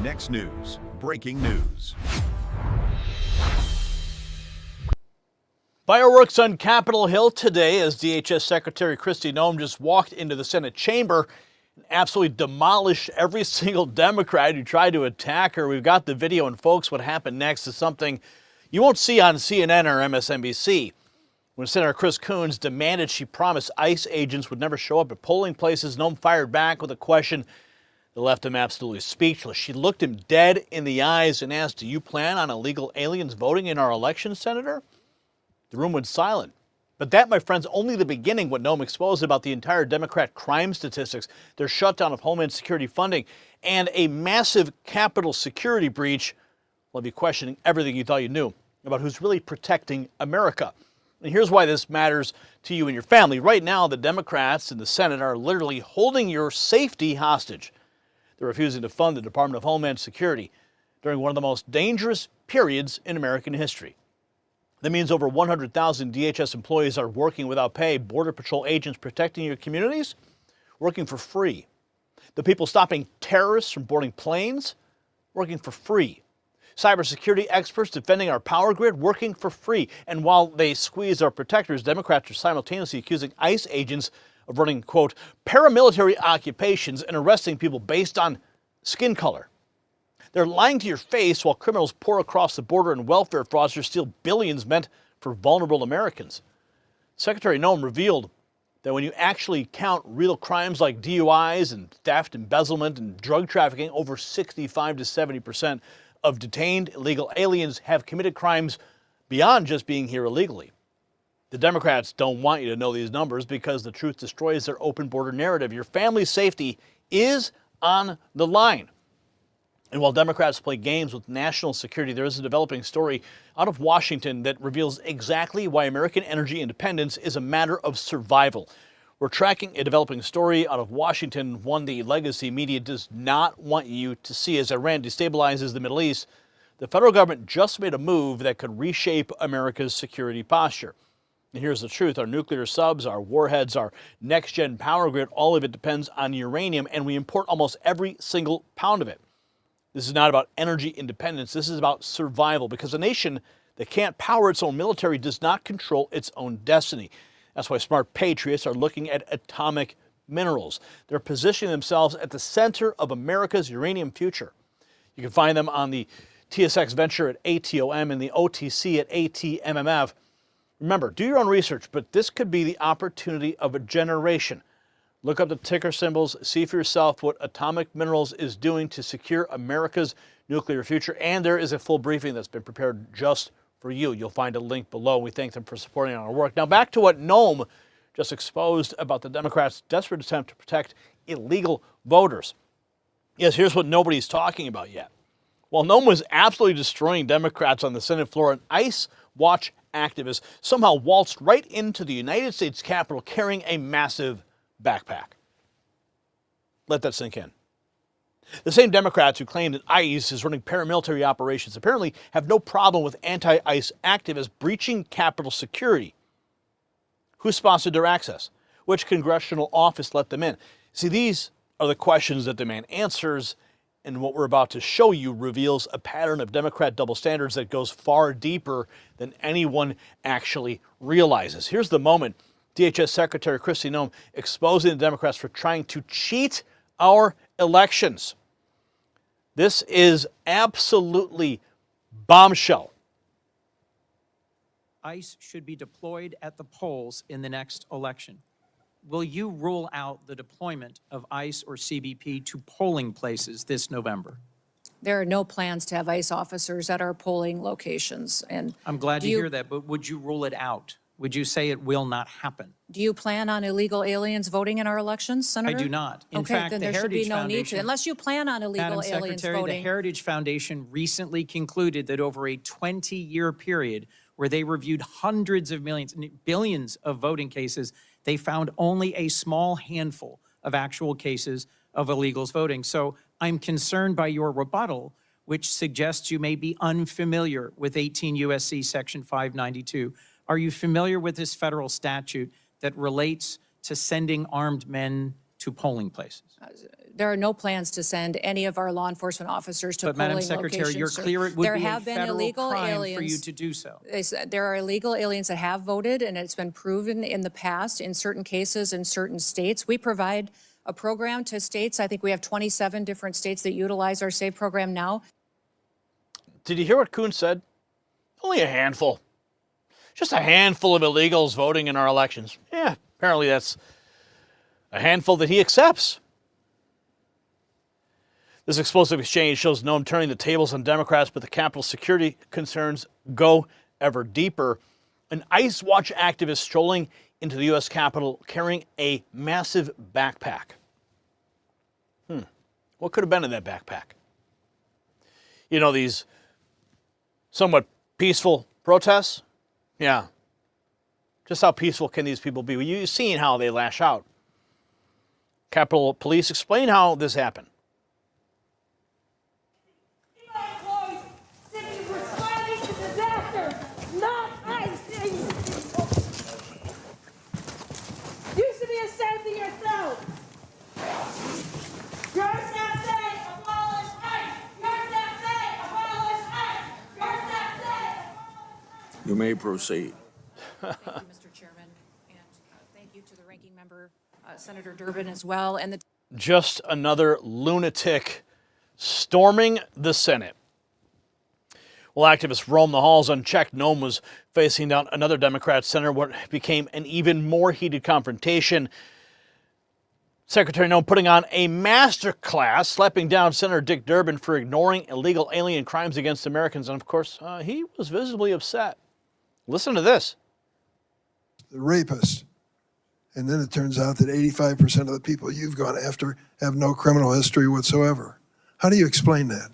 Next news, breaking news. Fireworks on Capitol Hill today as DHS Secretary Kristi Noem just walked into the Senate chamber and absolutely demolished every single Democrat who tried to attack her. We've got the video, and folks, what happened next is something you won't see on CNN or MSNBC. When Senator Chris Coons demanded she promise ICE agents would never show up at polling places, Noem fired back with a question that left him absolutely speechless. She looked him dead in the eyes and asked, "Do you plan on illegal aliens voting in our election, Senator?" The room went silent. But that, my friends, only the beginning. What Noem exposed about the entire Democrat crime statistics, their shutdown of Homeland Security funding, and a massive Capitol security breach will have you questioning everything you thought you knew about who's really protecting America. And here's why this matters to you and your family. Right now, the Democrats in the Senate are literally holding your safety hostage. They're refusing to fund the Department of Homeland Security during one of the most dangerous periods in American history. That means over 100,000 DHS employees are working without pay. Border Patrol agents protecting your communities, working for free. The people stopping terrorists from boarding planes, working for free. Cybersecurity experts defending our power grid, working for free. And while they squeeze our protectors, Democrats are simultaneously accusing ICE agents of running, quote, paramilitary occupations and arresting people based on skin color. They're lying to your face while criminals pour across the border and welfare fraudsters steal billions meant for vulnerable Americans. Secretary Noem revealed that when you actually count real crimes like DUIs and theft, embezzlement, and drug trafficking, over 65 to 70% of detained illegal aliens have committed crimes beyond just being here illegally. The Democrats don't want you to know these numbers because the truth destroys their open border narrative. Your family's safety is on the line. And while Democrats play games with national security, there is a developing story out of Washington that reveals exactly why American energy independence is a matter of survival. We're tracking a developing story out of Washington, one the legacy media does not want you to see. As Iran destabilizes the Middle East, the federal government just made a move that could reshape America's security posture. And here's the truth. Our nuclear subs, our warheads, our next-gen power grid, all of it depends on uranium, and we import almost every single pound of it. This is not about energy independence. This is about survival, because a nation that can't power its own military does not control its own destiny. That's why smart patriots are looking at atomic minerals. They're positioning themselves at the center of America's uranium future. You can find them on the TSX venture at ATOM and the OTC at ATMMF. Remember, do your own research, but this could be the opportunity of a generation. Look up the ticker symbols, see for yourself what Atomic Minerals is doing to secure America's nuclear future. And there is a full briefing that's been prepared just for you. You'll find a link below. We thank them for supporting our work. Now back to what Noem just exposed about the Democrats' desperate attempt to protect illegal voters. Yes, here's what nobody's talking about yet. While Noem was absolutely destroying Democrats on the Senate floor, an ICE Watch activist somehow waltzed right into the United States Capitol carrying a massive backpack. Let that sink in. The same Democrats who claim that ICE is running paramilitary operations apparently have no problem with anti-ICE activists breaching Capitol security. Who sponsored their access? Which congressional office let them in? See, these are the questions that demand answers, and what we're about to show you reveals a pattern of Democrat double standards that goes far deeper than anyone actually realizes. Here's the moment DHS Secretary Kristi Noem exposing the Democrats for trying to cheat our elections. This is absolutely bombshell. ICE should be deployed at the polls in the next election. Will you rule out the deployment of ICE or CBP to polling places this November? There are no plans to have ICE officers at our polling locations. And I'm glad to hear that, but would you rule it out? Would you say it will not happen? Do you plan on illegal aliens voting in our elections, Senator? I do not. In okay, fact, then the there should be Heritage no need to, Foundation, unless you plan on illegal Madam aliens Secretary, voting. the Heritage Foundation recently concluded that over a 20-year period where they reviewed hundreds of millions, billions of voting cases, they found only a small handful of actual cases of illegals voting. So I'm concerned by your rebuttal, which suggests you may be unfamiliar with 18 U.S.C. Section 592. Are you familiar with this federal statute that relates to sending armed men to polling places. There are no plans to send any of our law enforcement officers to But polling Madam Secretary, locations. you're clear it would There be a have been federal illegal crime aliens. for you to do so. There are illegal aliens that have voted, and it's been proven in the past in certain cases in certain states. We provide a program to states. I think we have 27 different states that utilize our SAVE program now. Did you hear what Coons said? Only a handful. Just a handful of illegals voting in our elections. Yeah, apparently that's a handful that he accepts. This explosive exchange shows Noem turning the tables on Democrats, but the Capitol's security concerns go ever deeper. An ICE Watch activist strolling into the U.S. Capitol carrying a massive backpack. What could have been in that backpack? You know, these somewhat peaceful protests? Yeah. Just how peaceful can these people be? You've seen how they lash out. Capitol Police explain how this happened. You may proceed. Thank you, Mr. Chairman, and thank you to the ranking member, Senator Durbin, as well. And just another lunatic storming the Senate. While activists roamed the halls unchecked, Noem was facing down another Democrat senator, what became an even more heated confrontation. Secretary Noem putting on a master class, slapping down Senator Dick Durbin for ignoring illegal alien crimes against Americans. And of course, he was visibly upset. Listen to this. The rapist. And then it turns out that 85% of the people you've gone after have no criminal history whatsoever. How do you explain that?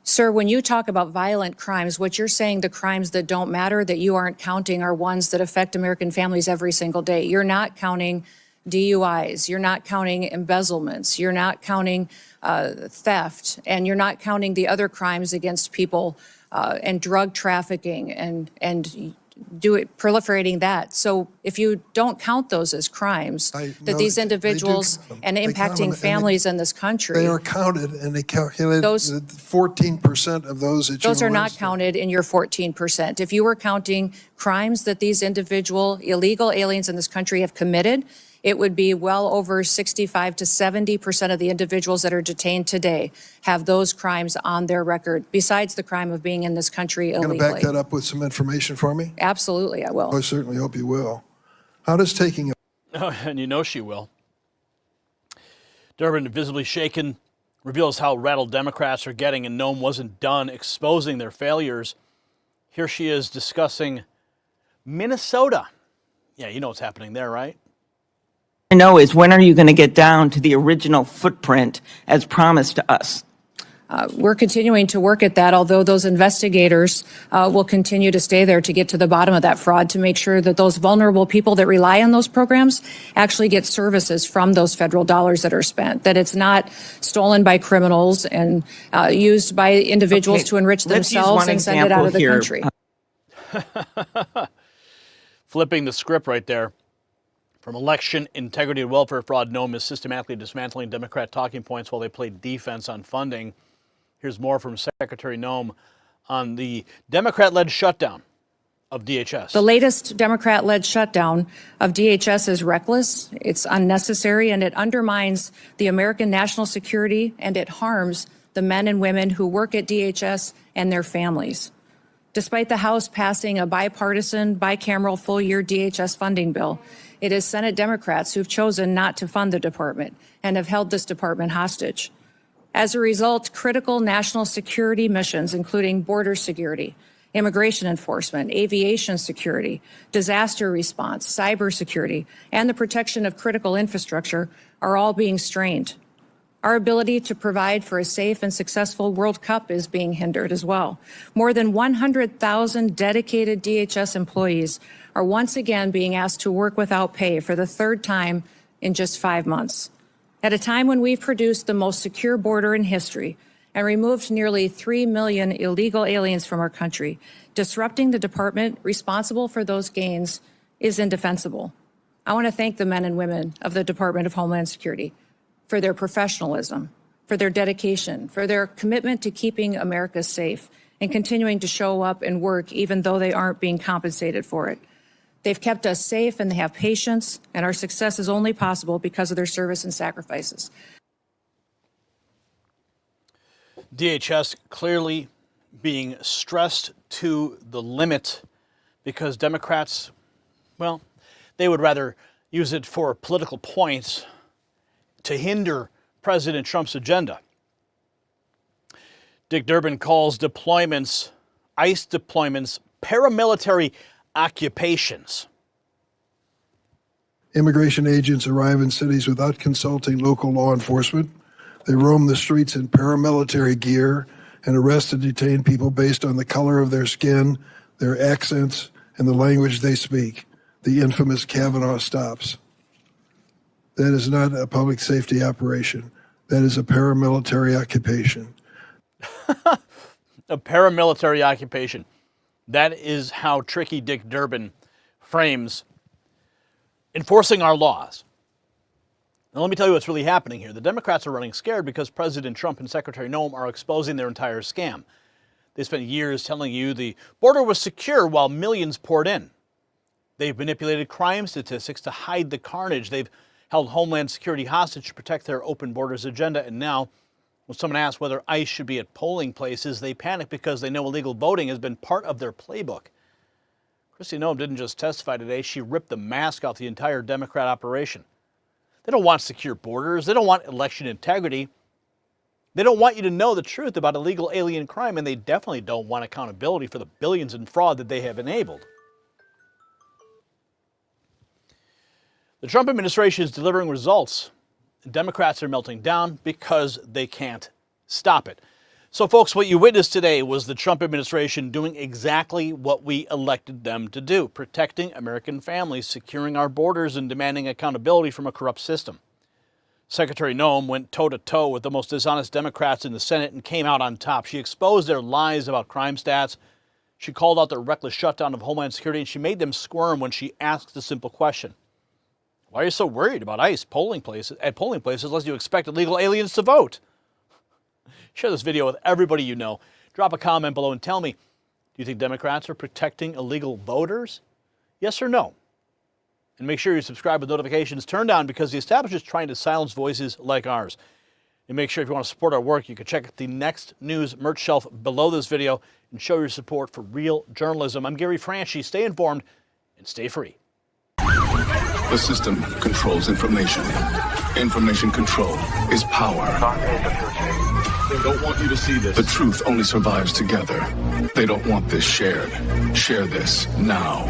Sir, when you talk about violent crimes, what you're saying, the crimes that don't matter, that you aren't counting, are ones that affect American families every single day. You're not counting DUIs, you're not counting embezzlements, you're not counting theft, and you're not counting the other crimes against people and drug trafficking and proliferating that. So if you don't count those as crimes, that these individuals and impacting families in this country. They are counted, and they calculate Those- 14% of those that you Those are not arrested. counted in your 14%. If you were counting crimes that these individual illegal aliens in this country have committed, it would be well over 65 to 70% of the individuals that are detained today have those crimes on their record, besides the crime of being in this country Going to illegally. back that up with some information for me? Absolutely, I will. I certainly hope you will. How does taking a Oh, and you know she will. Durbin, visibly shaken, reveals how rattled Democrats are getting, and Noem wasn't done exposing their failures. Here she is discussing Minnesota. Yeah, you know what's happening there, right? I know is, when are you going to get down to the original footprint as promised to us? We're continuing to work at that, although those investigators will continue to stay there to get to the bottom of that fraud, to make sure that those vulnerable people that rely on those programs actually get services from those federal dollars that are spent, that it's not stolen by criminals and used by individuals Okay, to enrich let's use themselves one and send it out of the example country. Flipping the script right there. From election integrity and welfare fraud, Noem is systematically dismantling Democrat talking points while they play defense on funding. Here's more from Secretary Noem on the Democrat-led shutdown of DHS. The latest Democrat-led shutdown of DHS is reckless, it's unnecessary, and it undermines the American national security, and it harms the men and women who work at DHS and their families. Despite the House passing a bipartisan, bicameral full-year DHS funding bill, it is Senate Democrats who've chosen not to fund the department and have held this department hostage. As a result, critical national security missions, including border security, immigration enforcement, aviation security, disaster response, cybersecurity, and the protection of critical infrastructure, are all being strained. Our ability to provide for a safe and successful World Cup is being hindered as well. More than 100,000 dedicated DHS employees are once again being asked to work without pay for the third time in just 5 months. At a time when we've produced the most secure border in history and removed nearly 3 million illegal aliens from our country, disrupting the department responsible for those gains is indefensible. I want to thank the men and women of the Department of Homeland Security for their professionalism, for their dedication, for their commitment to keeping America safe and continuing to show up and work even though they aren't being compensated for it. They've kept us safe and they have patience, and our success is only possible because of their service and sacrifices. DHS clearly being stressed to the limit because Democrats, well, they would rather use it for political points to hinder President Trump's agenda. Dick Durbin calls deployments, ICE deployments, paramilitary occupations. Immigration agents arrive in cities without consulting local law enforcement. They roam the streets in paramilitary gear and arrest and detain people based on the color of their skin, their accents, and the language they speak. The infamous Kavanaugh stops. That is not a public safety operation. That is a paramilitary occupation. A paramilitary occupation. That is how tricky Dick Durbin frames enforcing our laws. Now, let me tell you what's really happening here. The Democrats are running scared because President Trump and Secretary Noem are exposing their entire scam. They spent years telling you the border was secure while millions poured in. They've manipulated crime statistics to hide the carnage. They've held Homeland Security hostage to protect their open borders agenda. And now, when someone asks whether ICE should be at polling places, they panic because they know illegal voting has been part of their playbook. Kristi Noem didn't just testify today. She ripped the mask off the entire Democrat operation. They don't want secure borders. They don't want election integrity. They don't want you to know the truth about illegal alien crime, and they definitely don't want accountability for the billions in fraud that they have enabled. The Trump administration is delivering results. Democrats are melting down because they can't stop it. So, folks, what you witnessed today was the Trump administration doing exactly what we elected them to do, protecting American families, securing our borders, and demanding accountability from a corrupt system. Secretary Noem went toe-to-toe with the most dishonest Democrats in the Senate and came out on top. She exposed their lies about crime stats. She called out their reckless shutdown of Homeland Security, and she made them squirm when she asked the simple question: why are you so worried about ICE at polling places unless you expect illegal aliens to vote? Share this video with everybody you know. Drop a comment below and tell me, do you think Democrats are protecting illegal voters? Yes or no? And make sure you subscribe with notifications turned on because the establishment is trying to silence voices like ours. And make sure if you want to support our work, you can check out the Next News merch shelf below this video and show your support for real journalism. I'm Gary Franchi. Stay informed and stay free. The system controls information. Information control is power. They don't want you to see this. The truth only survives together. They don't want this shared. Share this now.